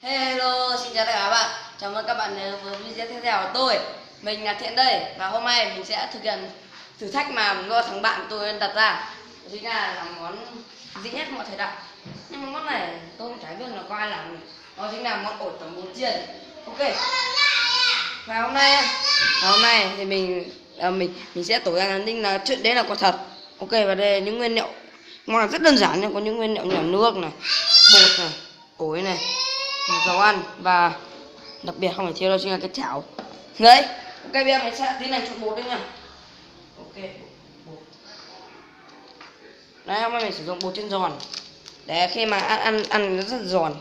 Hello, xin chào tất cả các bạn. Chào mừng các bạn đến với video tiếp theo của tôi. Mình là Thiện đây và hôm nay mình sẽ thực hiện thử thách mà do thằng bạn tôi đặt ra. Đó chính là làm món dễ nhất mọi thời đại. Nhưng mà món này tôi không biết là có ai làm. Đó chính là món ổi tẩm bột chiên. Ok. Và hôm nay thì mình sẽ tỏ ra khẳng định là chuyện đấy là có thật. Ok, và đây là những nguyên liệu ngon, rất đơn giản nha, có những nguyên liệu như là nước này, bột này, ổi này, dầu ăn và đặc biệt không phải thiếu đâu chính là cái chảo đấy. Ok, bây giờ mình sẽ tiến hành trộn bột đấy nha. Ok, bột đấy, hôm nay mình sử dụng bột chiên giòn để khi mà ăn nó rất giòn.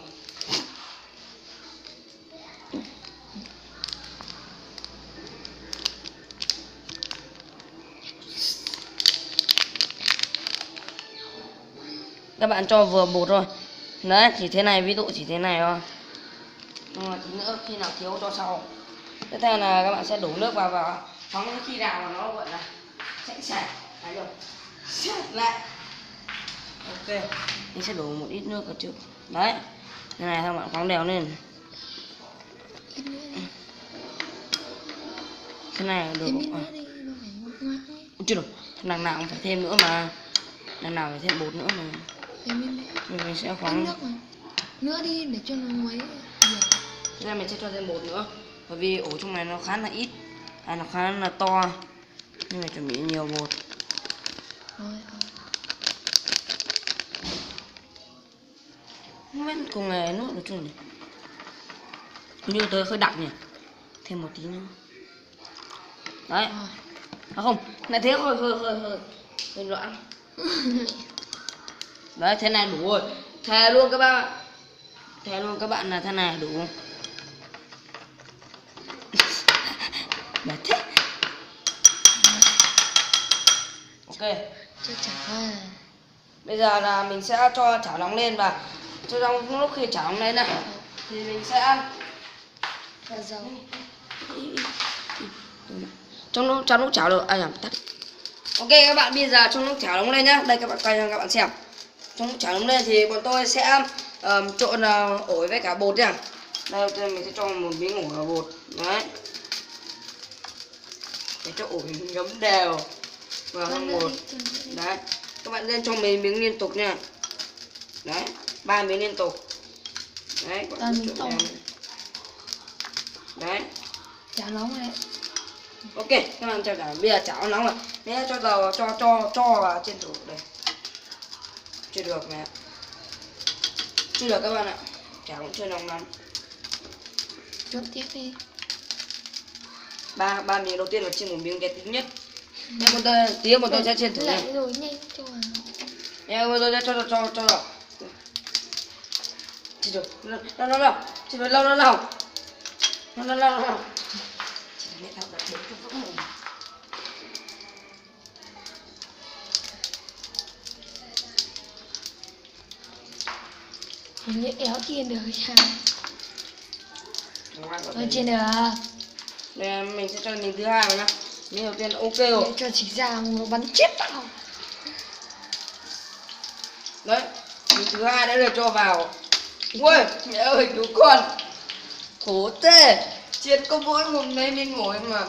Các bạn cho vừa bột thôi đấy, chỉ thế này, ví dụ chỉ thế này thôi, nhưng mà tí nữa khi nào thiếu cho sau. Tiếp theo là các bạn sẽ đổ nước vào phóng đến khi nào mà nó gọi là sẵn sàng đấy rồi lại. Ok, mình sẽ đổ một ít nước vào trước đấy, thế này các bạn phóng đều lên, thế này được chưa được, đằng nào cũng phải thêm nữa mà, đằng nào phải thêm bột nữa mà. Mình sẽ khoáng nữa đi để cho nó nguấy. Thế là mình sẽ cho thêm bột nữa, bởi vì ổ trong này nó khá là ít, nó khá là to nên phải chuẩn bị nhiều bột. Không biết cùng này nước được chưa nhỉ? Như tôi hơi đặc nhỉ, thêm một tí nữa đấy. À không, lại thế hơi loãng. Đấy, thế này đủ rồi, thề luôn các bạn, thề luôn các bạn là thế này đủ. Bà thích. Ok, bây giờ là mình sẽ cho chảo nóng lên, và trong lúc khi chảo nóng lên này thì mình sẽ ăn dầu. Trong lúc chảo được tắt. Ok các bạn, bây giờ trong lúc chảo nóng lên nhá, đây các bạn coi cho các bạn xem. Trong lúc chảo nóng lên thì bọn tôi sẽ trộn ổi với cả bột nhá. Đây, đầu tiên mình sẽ cho một miếng ổi vào bột đấy, để cho ổi ngấm đều vào trong bột đấy. Các bạn nên cho mấy miếng liên tục nha, đấy, 3 miếng liên tục đấy, các bạn trộn đấy. Chảo nóng đấy. Ok, các bạn cho cả, bây giờ chảo nóng rồi, nếu cho dầu cho vào trên thử đây. Chưa được nè, chưa được các bạn ạ, chảo cũng chưa nóng lắm. Chốt tiếp đi. Ba miếng đầu tiên là chiên một miếng cái thứ nhất. Nhưng một tí một tôi sẽ chiên thử này. Lại rồi nhanh cho vào. Em tôi sẽ cho vào. Chỉ được, lâu, chỉ phải lâu. Chỉ mẹ tao đặt bột cho vững mồm. Hình như éo chiên được sao? Chiên được. Đây mình sẽ cho miếng thứ hai vào nhá. Miếng đầu tiên là ok rồi. Để cho chỉ ra nó bắn chết tao. Đấy, miếng thứ hai đã được cho vào. Ui, mẹ ơi cứu con. Khổ thế, chiên có mỗi một mấy miếng ổi mà.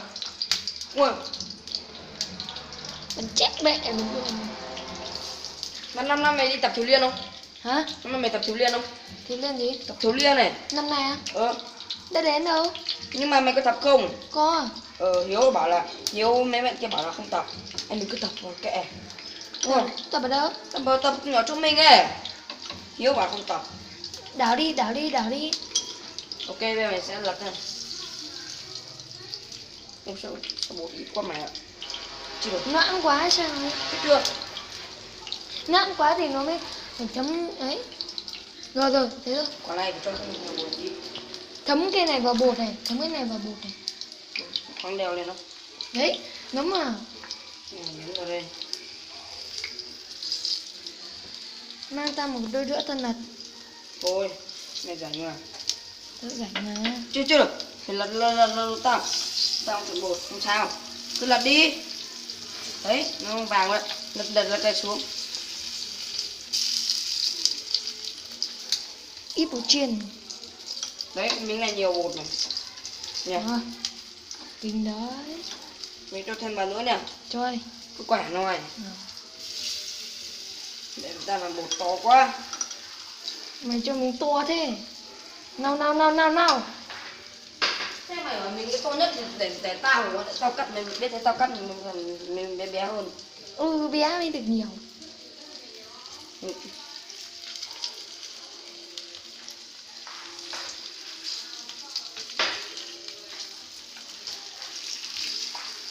Ui, Bắn chết mẹ đúng rồi. năm mày đi tập thiếu liên không? Hả? Năm mày tập thiếu liên không? Thiếu liên gì? Tập thiếu liên này. Năm nay á? Ờ. Đã đến đâu? Nhưng mà mày có tập không? Có. Hiếu bảo là mấy bạn kia bảo là không tập. Em đừng cứ tập vào kệ. Tập ở đâu? Tập nhỏ cho mình ấy. Hiếu bảo không tập. Đảo đi. Ok, bây giờ mình sẽ lật này. Em sợ bột ít quá mày ạ. Chưa được. Noãn quá hay sao? Chưa. Noãn quá thì nó mới phải chấm ấy. Rồi, thế rồi. Quả này phải cho thêm nhiều bột ít. Thấm cái này vào bột này, thấm cái này vào bột này. Khoáng đều lên không? Đấy, ngấm vào. Miếng vào đây. Mang ta một đôi đũa thân lật. Thôi, mày rảnh mà. Tớ rảnh mà. Chưa được. Phải lật tao. Tao trộn bột, không sao. Cứ lật đi. Đấy, nó vàng rồi. Lật cái xuống. Ít bột chiên. Đấy, miếng này nhiều bột này. Nhỉ? Kinh đấy. Mình cho thêm vào nữa nè. Cho đi. Cứ quả này. Để ra là bột to quá. Mày cho mình to thế. Nào. Thế mày bảo mình cái to nhất thì để tao cắt, mình biết thế tao cắt mình bé bé hơn. Bé mới được nhiều.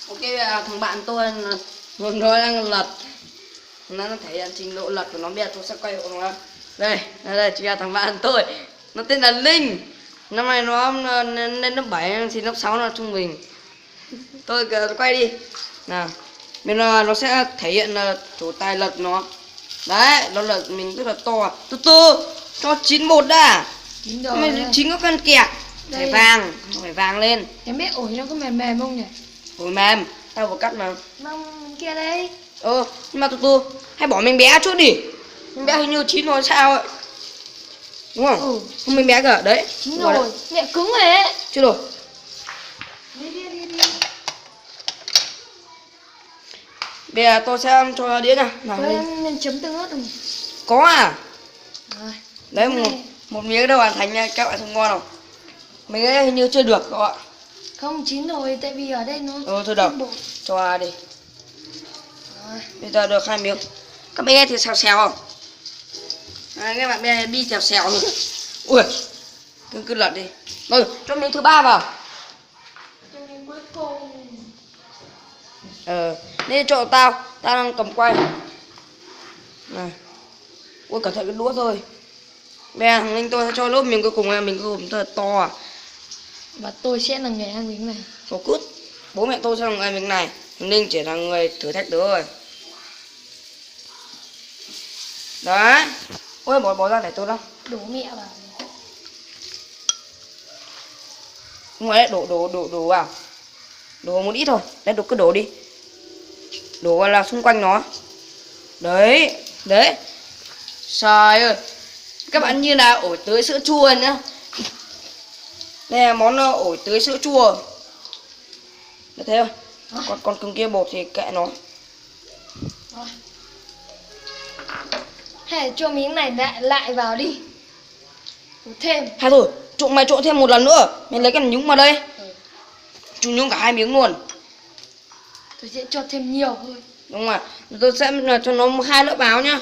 Ok, thằng bạn tôi nó đang lật, nó thể hiện trình độ lật của nó. Bây giờ tôi sẽ quay hộ nó. Đây chính là thằng bạn tôi, nó tên là Linh. Năm nay nó lên lớp 7 thì lớp 6 là trung bình. Tôi quay đi nào, bên nó sẽ thể hiện là chủ tài lật nó. Đấy, nó lật mình rất là to. Từ từ cho chín bột đã. Chín rồi. Mày chín có cần kẹt phải vàng lên. Em biết ổi nó có mềm mềm không nhỉ? Ủi mềm, tao vừa cắt mà. Mong kia đây. Nhưng mà từ từ, hãy bỏ miếng bé chút đi. Miếng bé hình như chín rồi sao ấy. Đúng không? Không miếng bé cả, đấy. Chín rồi, nhẹ cứng rồi ấy. Chưa rồi. Đi. Bây giờ tôi sẽ cho đĩa nha. Nào Tôi đi. nên chấm tương ớt không? Có à? Rồi. Đấy, một miếng đâu hoàn thành nha, các bạn không ngon không? Miếng ấy hình như chưa được các bạn. Không, chín rồi, tại vì ở đây nó Thôi được, bột. cho đi. Rồi. Bây giờ được 2 miếng. Các bé thì xèo không? Các bạn bé đi xèo nữa. Ui, cứ lật đi. Rồi, cho miếng thứ 3 vào. Cho miếng cuối cùng. Nên cho tao đang cầm quay. Này. Ui, cẩn thận cái đũa thôi. Bây giờ thằng Linh tôi sẽ cho lớp miếng cuối cùng là mình gồm thật là to à. Và tôi sẽ là người ăn miếng này. Có cút. Bố mẹ tôi sẽ là người ăn miếng này. Thằng Linh chỉ là người thử thách tớ rồi. Đấy. Ôi, bỏ ra để tôi đâu. Đổ mẹ vào. Đúng rồi đấy, đổ vào. Đổ một ít thôi. Đấy, cứ đổ đi. Đổ là xung quanh nó. Đấy. Trời ơi. Các bạn như là ổi tưới sữa chua nhá. Đây là món ổi tưới sữa chua. Được thấy không? Còn cưng kia bột thì kệ nó. Hay là cho miếng này lại vào đi. Thêm. Hay rồi, mày trộn thêm một lần nữa. Mày lấy cái nhúng vào đây. Chú nhúng cả 2 miếng luôn. Tôi sẽ cho thêm nhiều hơn. Đúng rồi. Tôi sẽ cho nó 2 lớp áo nhá.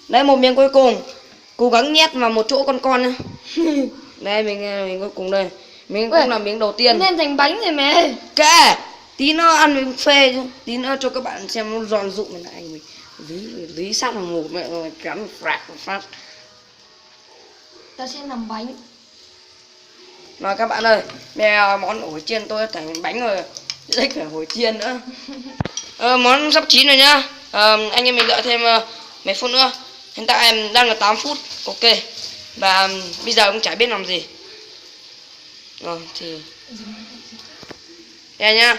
Đây, một miếng cuối cùng. Cố gắng nhét vào một chỗ con nhá. Đây, mình cuối cùng đây. Mình cũng là miếng đầu tiên. Nên thành bánh rồi mẹ. Kệ. Tí nó ăn mình phê chứ. Tí nữa cho các bạn xem nó giòn rụm này lại mình. Dí sát vào mồm mẹ rồi cắn phát. Ta sẽ làm bánh. Rồi các bạn ơi, bây giờ món ổi chiên tôi thành bánh rồi. Lấy cả ổi chiên nữa. Món sắp chín rồi nhá. Anh em mình đợi thêm mấy phút nữa. Hiện tại em đang là 8 phút. Ok. Và bây giờ cũng chả biết làm gì. Thì đây nhá.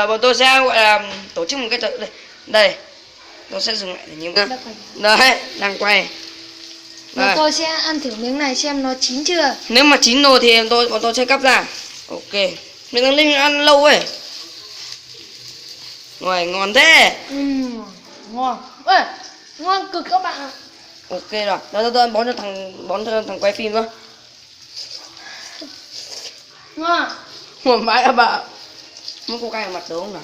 Bọn tôi sẽ gọi là tổ chức một cái đây. Tôi sẽ dừng lại để nhìn nhá. Đấy, đang quay. Và tôi sẽ ăn thử miếng này xem nó chín chưa. Nếu mà chín rồi thì bọn tôi sẽ cắt ra. Ok. Mình đang Linh ăn lâu ấy. Rồi, ngon thế. Ngon. Ê, ngon cực các bạn ạ. Ok rồi. Tôi bón cho thằng quay phim thôi. Ngon. Một máy à bà. Muốn cô cay ở mặt tớ không nào?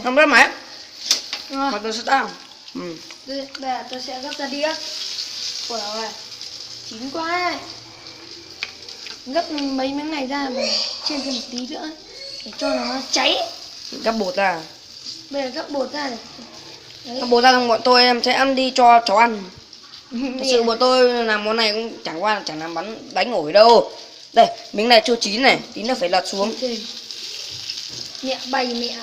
Không rất máy. Mặt tớ sẽ tao. Đây là tôi sẽ gấp ra đĩa. Ủa rồi. Chín quá. Gấp mấy miếng này ra và chiên thêm một tí nữa để cho nó cháy. Gắp bột ra. Bây giờ gấp bột ra này. Gắp bột ra xong bọn tôi em sẽ ăn đi cho chó ăn. Thật sự bọn tôi làm món này cũng chẳng làm đánh ổi đâu. Đây, miếng này chưa chín này, tí nữa phải lật xuống. Mẹ bày mẹ.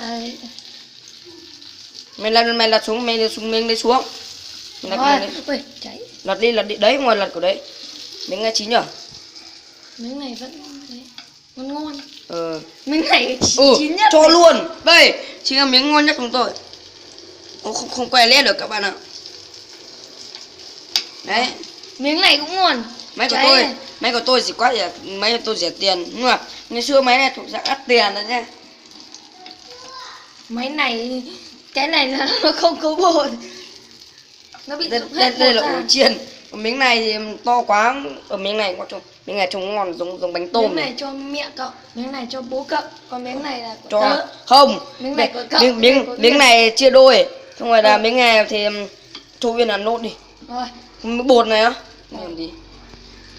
Mày lật xuống miếng đấy xuống. Ui, cháy. Lật đi, đấy ngoài lật của đấy. Miếng này chín nhở? Miếng này vẫn ngon. Ừ. Miếng này chín nhất. Cho này. luôn. Đây, chính là miếng ngon nhất của chúng tôi. Không quay lét được các bạn ạ. Đấy. Miếng này cũng ngon. Máy của tôi chỉ quá rẻ, máy của tôi rẻ tiền, nhưng mà ngày xưa máy này thuộc dạng đắt tiền đấy nhá. Máy này, cái này là nó không có bột, nó bị rụng hết Đây bột là ra. ổ chiên. Miếng này thì to quá, ở miếng này quá trông, miếng này trông ngon giống bánh tôm Miếng này cho mẹ cậu, miếng này cho bố cậu, còn miếng này là của cho tớ. không. Miếng này của cậu, Miếng này chia đôi, không phải là miếng này thì cho Uyên ăn nốt đi. Rồi. Bột này á, làm gì?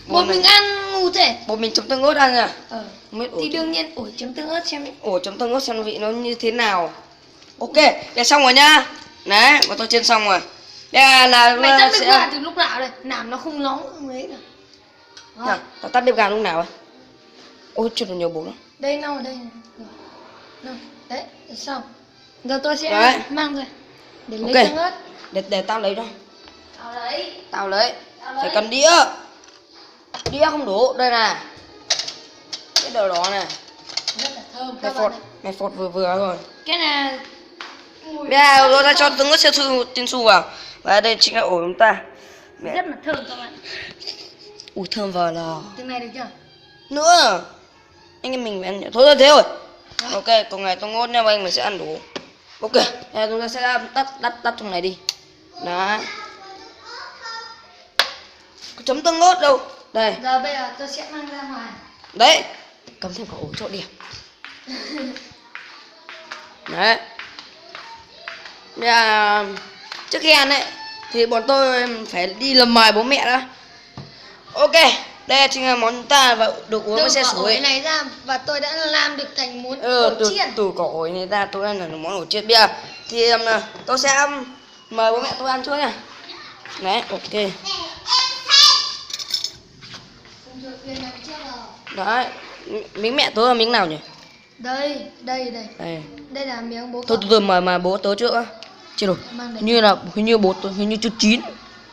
Bột mình ăn ngu thế. Bột mình chấm tương ớt ăn à? Thì đương nhiên ổi chấm tương ớt xem. Ổi chấm tương ớt xem vị nó như thế nào. Ok, để xong rồi nhá. Đấy, bọn tôi chiên xong rồi. Đây là Mày tắt bếp ga từ lúc nào đây? Làm nó không nóng không ấy cả. Nào, tao tắt bếp ga lúc nào ấy? Ôi, chưa được nhiều bột lắm. Đây nào, đây. Nào, đấy, xong. Giờ tôi sẽ Đấy. mang ra để lấy Ok. tương ớt. Để tao lấy cho. Tao lấy. Phải cần đĩa. Đĩa không đủ, đây này. Cái đồ đó này. Rất là thơm Mày các bạn phột, ạ. mày phột vừa rồi. Cái này Bây giờ tôi đã cho tương ớt trên su vào. Và đây chính là ổi của chúng ta. rất là thơm các bạn. Ui thơm vào lò. Tương này được chưa? Nữa. Anh em mình phải ăn nhiều. Thôi thế rồi. Ok, cùng ngày tôi ngốt nha, anh mình sẽ ăn đủ. Ok, bây giờ chúng ta sẽ tắt trong này đi. Đó. Có chấm tương ớt đâu. Đây. Giờ bây giờ tôi sẽ mang ra ngoài. Đấy. Cầm thêm cả ổi chỗ điểm. Đấy. Bây giờ trước khi ăn ấy thì bọn tôi phải đi làm mời bố mẹ đó. Ok, đây chính là món ta và được uống với xe sủi. Ổi này ra và tôi đã làm được thành món ổi chiên. Từ cỏ ổi này ra tôi ăn là món ổi chiên. Bây giờ thì tôi sẽ mời bố mẹ tôi ăn trước nha. Đấy, ok. Đấy, miếng mẹ tớ là miếng nào nhỉ? Đây. Đây. Đây là miếng bố Thôi cậu. từ mời bố tớ trước á. Chưa rồi. Mang Hình như bố tớ hình như chưa chín.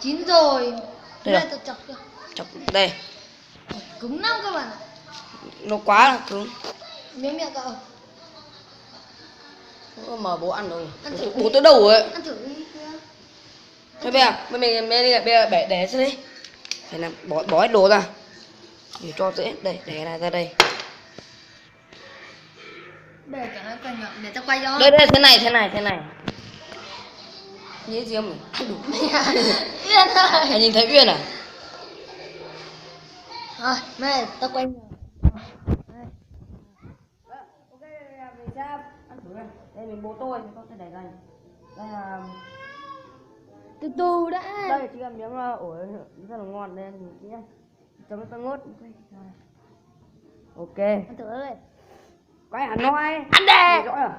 Chín rồi. Đây Đây là- tôi chọc chưa? Chọc đây. Cứng lắm các bạn ạ. Nó quá là cứng. Miếng mẹ cậu. Mời bố ăn rồi. Ăn thử Bố tớ đâu rồi? Ăn thử đi. Thôi bây giờ bây giờ để ra đây. Phải làm bỏ hết đồ ra. Để cho dễ. Đây, để này ra đây. Bây giờ cho nó quay nhọn để tao quay cho. Đây thế này. Nghĩ gì không nhỉ? Không đủ. Uyên ơi. Mày nhìn thấy Uyên à? Rồi, mẹ tao quay nhọn. Ok, mình sẽ ăn thử này. Đây mình bố tôi sẽ để đây. Đây là Từ từ đã. đây chỉ là miếng ổi rất là ngon đây mình kỹ nhá. Chấm tương ớt. Ok. Ăn thử đây. Quay hẳn nói. Ăn đè. Rõ à?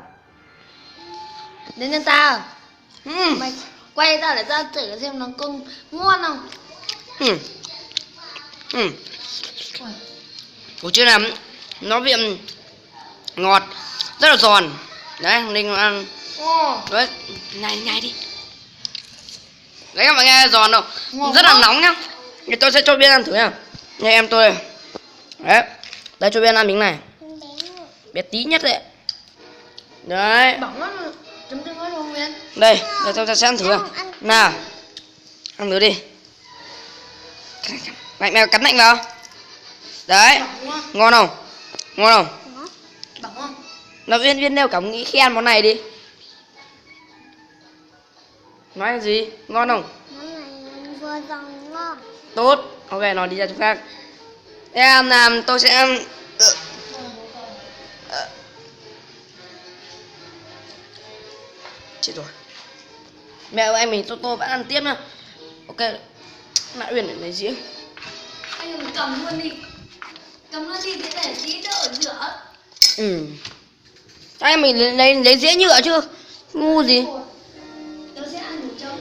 Đến nhân tao. Mày quay ra để tao thử xem nó có ngon không. Ui, Ủa chứ làm nó vị ngọt, rất là giòn. Đấy, Ninh ăn. Đấy, nhai đi. Đấy các bạn nghe giòn không? Ngon Rất là quá. nóng nhá. Thì tôi sẽ cho Biên ăn thử nha. Nha em tôi. Đấy. Đây cho Biên ăn miếng này. Bé tí nhất đấy. Đấy. bỏng lắm. Chấm tương ớt không Uyên? Đây, tôi sẽ ăn thử nào. Nào. Ăn thử đi. Mẹ cắn mạnh vào. Đấy. Ngon không? Ngon không? Bỏng không? Nó Viên đều cảm nghĩ khen món này đi. Nói gì? Ngon không? Món này vừa giòn ngon. Tốt. Ok, nói đi ra chỗ khác. Em làm tôi sẽ chết rồi. Mẹ ơi, anh mình tôi vẫn ăn tiếp nha. Ok. Lại Uyên để lấy dĩa. Anh mình cầm luôn đi. Cầm luôn đi để tí đỡ rửa. Anh mình lấy dĩa nhựa chứ. Ngu gì? Tớ sẽ ăn bột chấm.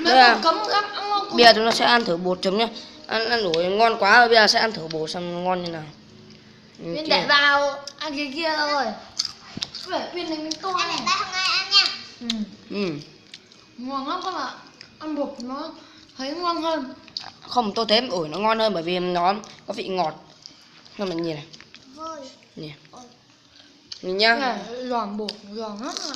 Đây à. Cấm lắm, ăn ngon. Bây giờ chúng ta sẽ ăn thử bột chấm nhá. Ăn đủ ngon quá rồi, bây giờ sẽ ăn thử bột xem ngon như nào. Uyên để vào ăn cái kia rồi. Phải Uyên này mình to Anh này. để hôm nay ăn nha. Ngon lắm các bạn. Ăn bột nó thấy ngon hơn. Không, tôi thấy ổi nó ngon hơn bởi vì nó có vị ngọt. Nhưng mà nhìn này. Vui. Nhìn. Nhìn nhá. Này, giòn bột, giòn lắm ạ.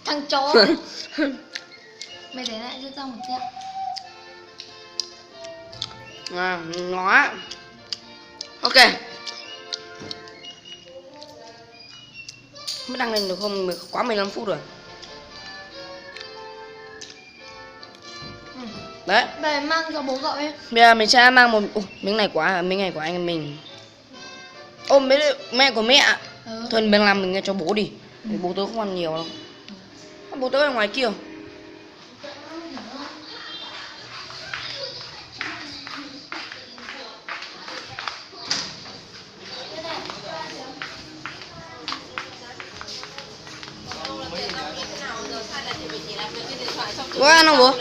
Thằng chó. Mày để lại cho tao một tẹo. Nó ok. Mới đăng lên được không? Quá 15 phút rồi. Đấy. Về mang cho bố cậu ấy. Bây giờ mình sẽ mang một miếng này quá, miếng này của anh mình. Ôm mẹ của mẹ. Thôi mình làm mình cho bố đi. Bố tớ không ăn nhiều đâu. Bố tớ ở ngoài kia. Bố ăn không bố?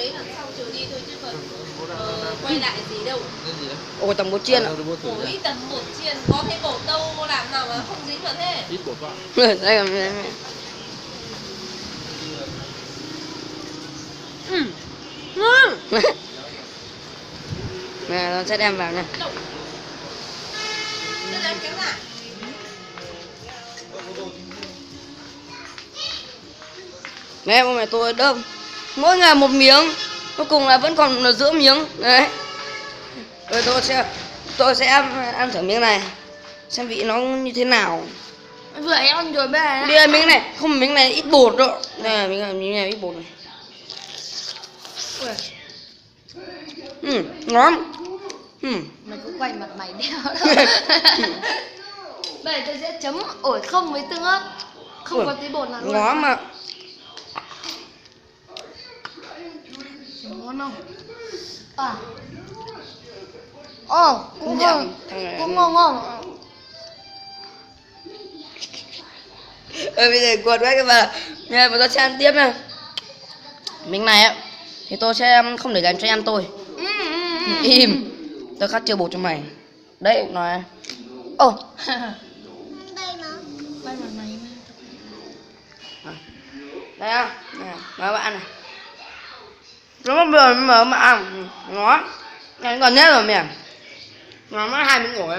Quay lại gì đâu. Ôi tầm bột chiên ạ. Bổ ít tầm bột chiên, có cái bột đâu làm nào mà không dính vào thế. Ít bột quá. Đây là mẹ. Ngon. Nè nó sẽ đem vào nha. Đưa ra kéo lại. Mẹ bố mẹ tôi đơm mỗi ngày một miếng, cuối cùng là vẫn còn là giữa miếng đấy. Rồi tôi sẽ ăn thử miếng này xem vị nó như thế nào. Vừa ăn rồi bây giờ. Đi đây, miếng này không, miếng này ít bột rồi. Đây là miếng này ít bột này. Ngon. Mày cứ quay mặt mày đeo đó. Bây giờ tôi sẽ chấm ổi không với tương ớt. Không có tí bột nào luôn. Ngon mà. Ngon không? À. Cũng ngon. Cũng ngon. Bây giờ quật quá các bạn. Nha, và tôi sẽ ăn tiếp nha. Miếng này á thì tôi sẽ không để dành cho em tôi. Im. Tôi khát chưa bột cho mày. Đấy nói. Đây mà. Quay mặt mày. Đây á. Nè, mời bạn này. Nó vừa mở mà ăn. Nó. Này còn nhất rồi mẹ. Nó mất 2 miếng ổi.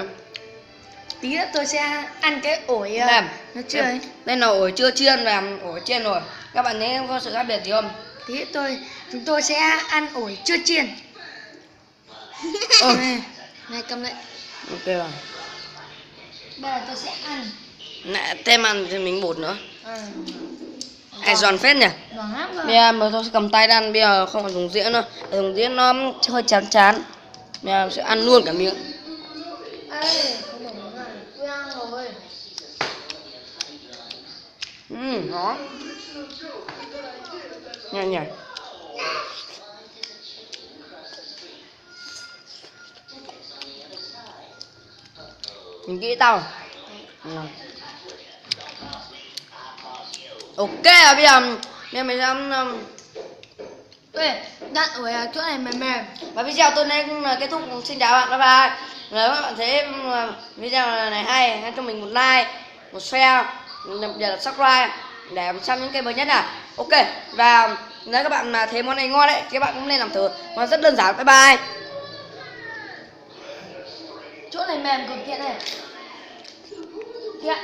Tí nữa tôi sẽ ăn cái ổi Đây. nó chưa ấy. Đây là ổi chưa chiên và ổi chiên rồi. Các bạn thấy có sự khác biệt gì không? Tí chúng tôi sẽ ăn ổi chưa chiên. Này cầm lại. Ok rồi. Bây giờ tôi sẽ ăn. Lại thêm ăn thêm miếng bột nữa. Ai giòn phết nhỉ? Giòn lắm rồi. Bây giờ mà tôi sẽ cầm tay ăn, bây giờ không phải dùng dĩa nữa. Dùng dĩa nó hơi chán chán. Bây giờ sẽ ăn luôn cả miếng. Ê, không được món này. Tôi ăn rồi. Ngon. Nhanh nhỉ. Nhìn kỹ tao. Ok, bây giờ mình ăn. Ê, đạn ổi ở chỗ này mềm mềm. Và video tôi nên kết thúc. Xin chào bạn, bye bye. Nếu các bạn thấy video này hay, hãy cho mình một like, một share, đặc biệt là subscribe để xem những cái mới nhất nào. Ok, và nếu các bạn mà thấy món này ngon đấy, các bạn cũng nên làm thử. Nó rất đơn giản. Bye bye. Chỗ này mềm cực tiện này. Kìa.